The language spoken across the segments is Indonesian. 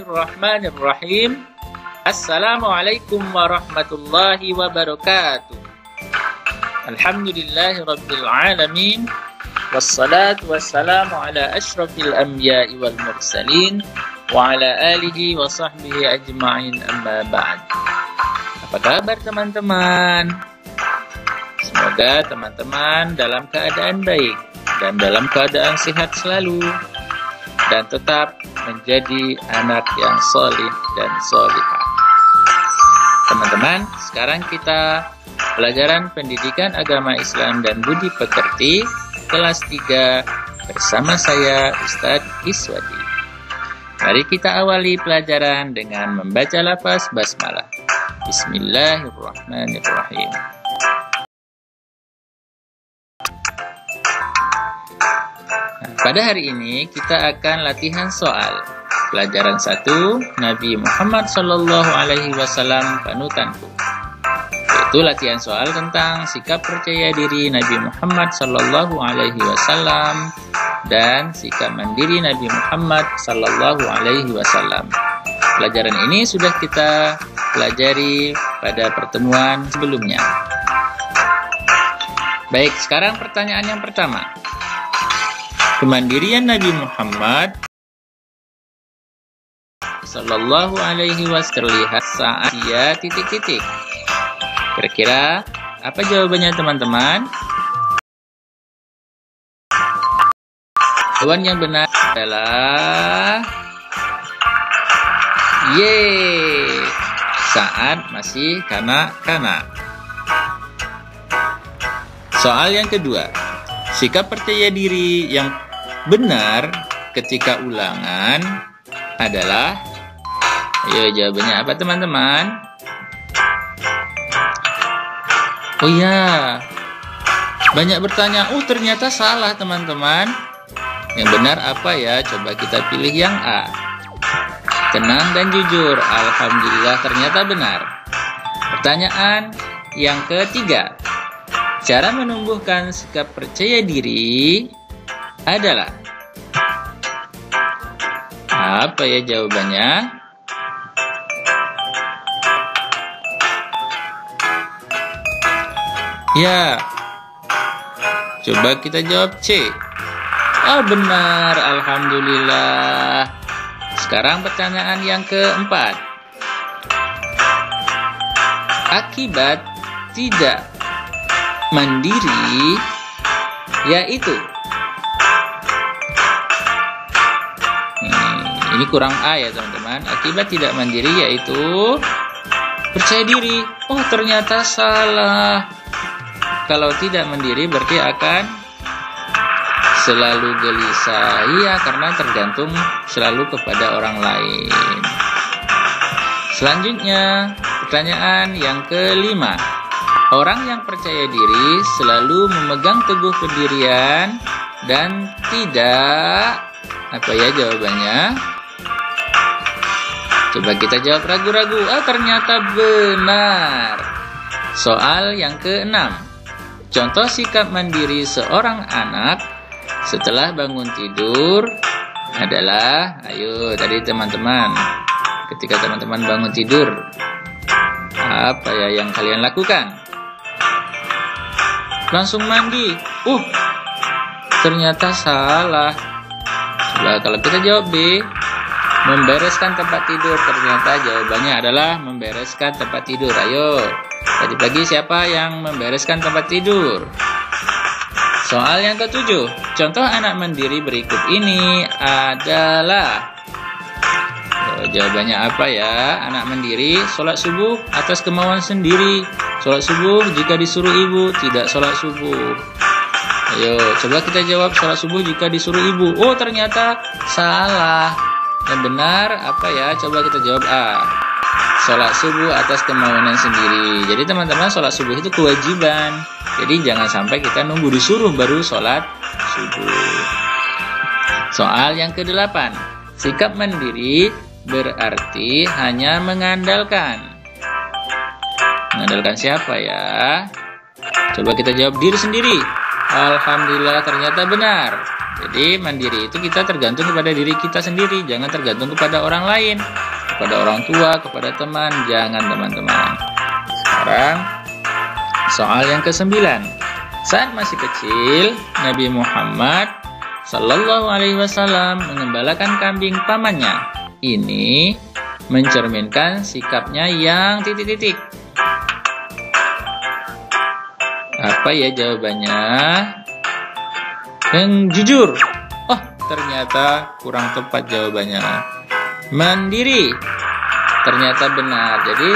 Bismillahirrahmanirrahim. Assalamualaikum warahmatullahi wabarakatuh. Alhamdulillahirabbil alamin. Wassalatu wassalamu ala asyrafil anbiya'i wal mursalin wa ala alihi wa sahbihi ajma'in, amma ba'd. Apa kabar teman-teman? Semoga teman-teman dalam keadaan baik dan dalam keadaan sehat selalu, dan tetap menjadi anak yang solih dan solihah. Teman-teman, sekarang kita pelajaran pendidikan agama Islam dan budi pekerti kelas 3 bersama saya Ustadz Iswadi. Mari kita awali pelajaran dengan membaca lafaz basmalah. Bismillahirrahmanirrahim. Pada hari ini kita akan latihan soal. Pelajaran 1, Nabi Muhammad SAW panutanku. Yaitu latihan soal tentang sikap percaya diri Nabi Muhammad SAW dan sikap mandiri Nabi Muhammad SAW. Pelajaran ini sudah kita pelajari pada pertemuan sebelumnya. Baik, sekarang pertanyaan yang pertama. Kemandirian Nabi Muhammad Sallallahu Alaihi Wasallam terlihat saat dia titik-titik. Kira-kira apa jawabannya teman-teman? Jawaban yang benar adalah saat masih kanak-kanak. Soal yang kedua. Sikap percaya diri yang benar ketika ulangan adalah, ayo jawabannya apa teman-teman? Oh ya, banyak bertanya, ternyata salah teman-teman. Yang benar apa ya? Coba kita pilih yang A. Tenang dan jujur. Alhamdulillah ternyata benar. Pertanyaan yang ketiga. Cara menumbuhkan sikap percaya diri adalah, apa ya jawabannya? Ya, coba kita jawab C. Benar, alhamdulillah. Sekarang pertanyaan yang keempat. Akibat tidak mandiri yaitu, ini kurang A ya teman-teman. Akibat tidak mandiri yaitu percaya diri. Ternyata salah. Kalau tidak mandiri berarti akan selalu gelisah. Iya, karena tergantung selalu kepada orang lain. Selanjutnya pertanyaan yang kelima. Orang yang percaya diri selalu memegang teguh pendirian dan tidak, apa ya jawabannya? Coba kita jawab ragu-ragu. Ternyata benar. Soal yang keenam. Contoh sikap mandiri seorang anak setelah bangun tidur adalah, ayo tadi teman-teman, ketika teman-teman bangun tidur, apa ya yang kalian lakukan? Langsung mandi. Ternyata salah. Coba kalau kita jawab B, membereskan tempat tidur. Ternyata jawabannya adalah membereskan tempat tidur. Ayo, tadi pagi siapa yang membereskan tempat tidur? Soal yang ketujuh. Contoh anak mandiri berikut ini adalah, jawabannya apa ya? Anak mandiri sholat subuh atas kemauan sendiri. Sholat subuh jika disuruh ibu, tidak sholat subuh. Ayo, coba kita jawab sholat subuh jika disuruh ibu. Ternyata salah. Yang benar apa ya? Coba kita jawab A. Sholat subuh atas kemauan sendiri. Jadi teman-teman, sholat subuh itu kewajiban. Jadi jangan sampai kita nunggu disuruh baru sholat subuh. Soal yang ke-8. Sikap mandiri berarti hanya mengandalkan. Mengandalkan siapa ya? Coba kita jawab diri sendiri. Alhamdulillah ternyata benar. Jadi mandiri itu kita tergantung kepada diri kita sendiri, jangan tergantung kepada orang lain, kepada orang tua, kepada teman, jangan teman-teman. Sekarang soal yang ke-9. Saat masih kecil, Nabi Muhammad Sallallahu Alaihi Wasallam mengembalakan kambing pamannya. Ini mencerminkan sikapnya yang titik-titik. Apa ya jawabannya? Yang jujur. Oh, ternyata kurang tepat jawabannya. Mandiri. Ternyata benar. Jadi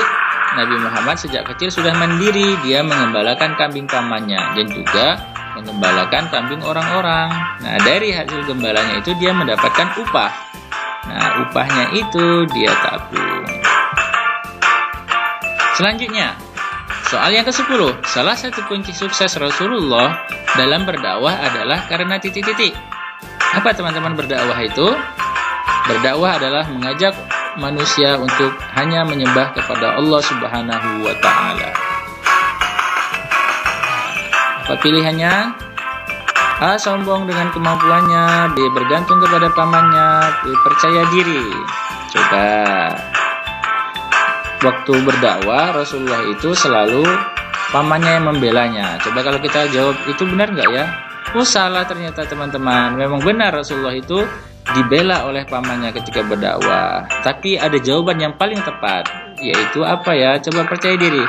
Nabi Muhammad sejak kecil sudah mandiri. Dia mengembalakan kambing pamannya dan juga mengembalakan kambing orang-orang. Nah, dari hasil gembalanya itu dia mendapatkan upah. Nah, upahnya itu dia tabung. Selanjutnya, soal yang ke-10. Salah satu kunci sukses Rasulullah dalam berdakwah adalah karena titik-titik. Apa teman-teman berdakwah itu? Berdakwah adalah mengajak manusia untuk hanya menyembah kepada Allah Subhanahu wa Ta'ala. Apa pilihannya? A. Sombong dengan kemampuannya. B. Bergantung kepada pamannya. C. Percaya diri. Coba. Waktu berdakwah Rasulullah itu selalu pamannya yang membelanya. Coba kalau kita jawab itu benar nggak ya? Oh, salah ternyata teman-teman. Memang benar Rasulullah itu dibela oleh pamannya ketika berdakwah. Tapi ada jawaban yang paling tepat, yaitu apa ya? Coba percaya diri.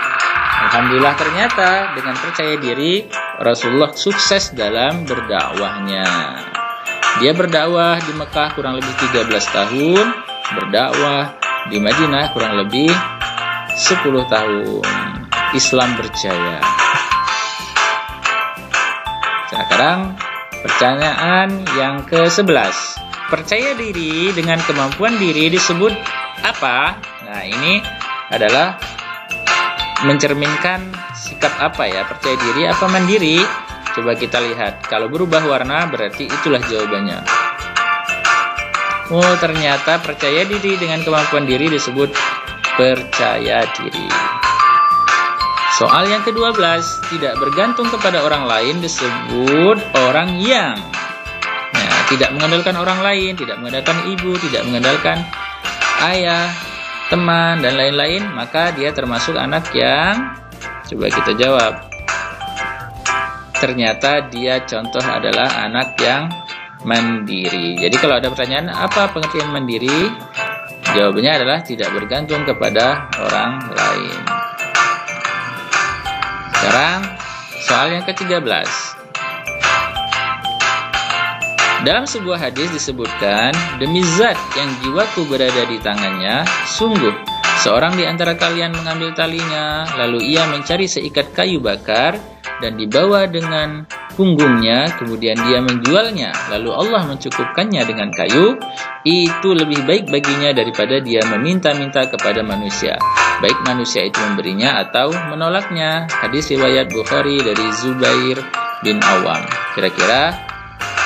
Alhamdulillah ternyata dengan percaya diri Rasulullah sukses dalam berdakwahnya. Dia berdakwah di Mekah kurang lebih 13 tahun, berdakwah di Madinah kurang lebih 10 tahun. Islam berjaya. Sekarang pertanyaan yang ke-11. Percaya diri dengan kemampuan diri disebut apa? Nah, ini adalah mencerminkan sikap apa ya? Percaya diri apa mandiri? Coba kita lihat. Kalau berubah warna berarti itulah jawabannya. Oh, ternyata percaya diri dengan kemampuan diri disebut percaya diri. Soal yang ke-12. Tidak bergantung kepada orang lain disebut orang yang tidak mengandalkan orang lain, tidak mengandalkan ibu, tidak mengandalkan ayah, teman, dan lain-lain, maka dia termasuk anak yang, coba kita jawab. Ternyata dia contoh adalah anak yang mandiri. Jadi kalau ada pertanyaan, apa pengertian mandiri? Jawabannya adalah tidak bergantung kepada orang lain. Sekarang, soal yang ke-13. Dalam sebuah hadis disebutkan, demi zat yang jiwaku berada di tangannya, sungguh seorang di antara kalian mengambil talinya, lalu ia mencari seikat kayu bakar dan dibawa dengan punggungnya, kemudian dia menjualnya, lalu Allah mencukupkannya dengan kayu, itu lebih baik baginya daripada dia meminta-minta kepada manusia, baik manusia itu memberinya atau menolaknya. Hadis riwayat Bukhari dari Zubair bin Awam. Kira-kira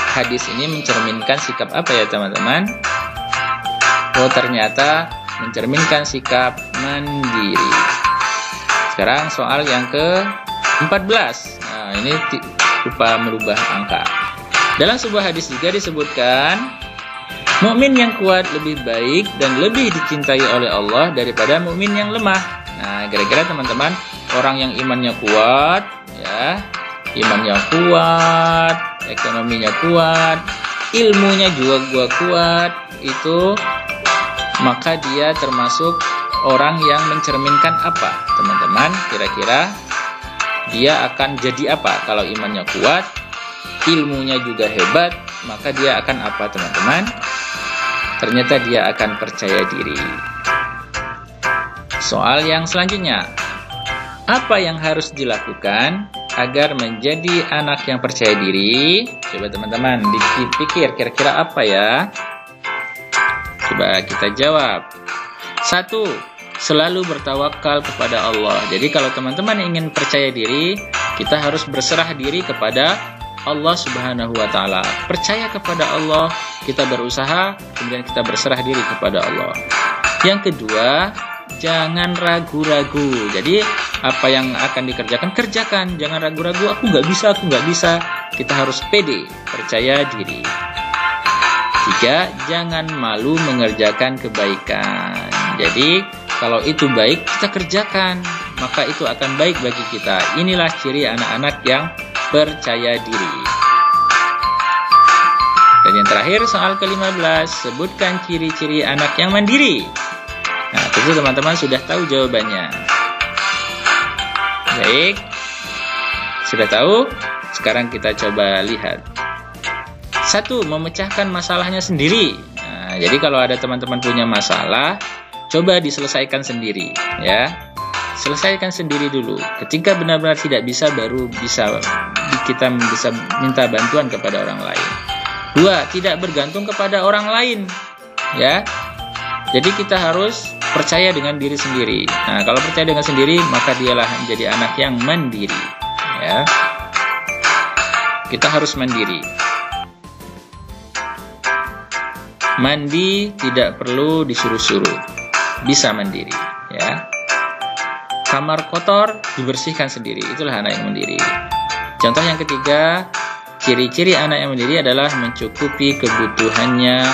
hadis ini mencerminkan sikap apa ya teman-teman? Oh, ternyata mencerminkan sikap mandiri. Sekarang soal yang ke-14. Nah, ini lupa merubah angka. Dalam sebuah hadis juga disebutkan, mukmin yang kuat lebih baik dan lebih dicintai oleh Allah daripada mukmin yang lemah. Nah, kira-kira teman-teman, orang yang imannya kuat, ya, imannya kuat, ekonominya kuat, ilmunya juga kuat, itu maka dia termasuk orang yang mencerminkan apa, teman-teman? Kira-kira dia akan jadi apa? Kalau imannya kuat, ilmunya juga hebat, maka dia akan apa, teman-teman? Ternyata dia akan percaya diri. Soal yang selanjutnya, apa yang harus dilakukan agar menjadi anak yang percaya diri? Coba teman-teman dipikir kira-kira apa ya? Coba kita jawab. 1. Selalu bertawakal kepada Allah. Jadi kalau teman-teman ingin percaya diri, kita harus berserah diri kepada Allah Subhanahu wa Ta'ala. Percaya kepada Allah, kita berusaha, kemudian kita berserah diri kepada Allah. Yang kedua, jangan ragu-ragu. Jadi apa yang akan dikerjakan, kerjakan. Jangan ragu-ragu, aku nggak bisa. Kita harus pede, percaya diri. 3, jangan malu mengerjakan kebaikan. Jadi, kalau itu baik, kita kerjakan. Maka itu akan baik bagi kita. Inilah ciri anak-anak yang percaya diri. Dan yang terakhir, soal ke-15, sebutkan ciri-ciri anak yang mandiri. Nah, tentu teman-teman sudah tahu jawabannya. Baik, sudah tahu? Sekarang kita coba lihat. 1, memecahkan masalahnya sendiri. Nah, jadi kalau ada teman-teman punya masalah, coba diselesaikan sendiri, ya. Selesaikan sendiri dulu. Ketika benar-benar tidak bisa, baru kita bisa minta bantuan kepada orang lain. 2, tidak bergantung kepada orang lain, ya. Jadi kita harus percaya dengan diri sendiri. Nah, kalau percaya dengan sendiri, maka dialah menjadi anak yang mandiri, ya. Kita harus mandiri. Mandi tidak perlu disuruh-suruh, bisa mandiri, ya. Kamar kotor dibersihkan sendiri, itulah anak yang mandiri. Contoh yang ketiga, ciri-ciri anak yang mandiri adalah mencukupi kebutuhannya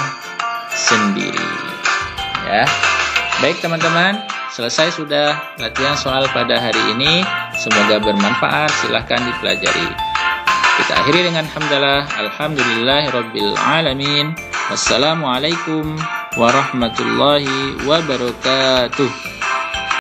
sendiri, ya. Baik teman-teman, selesai sudah latihan soal pada hari ini. Semoga bermanfaat, silahkan dipelajari. Kita akhiri dengan hamdalah, alhamdulillahirabbil alamin. Wassalamualaikum warahmatullahi wabarakatuh.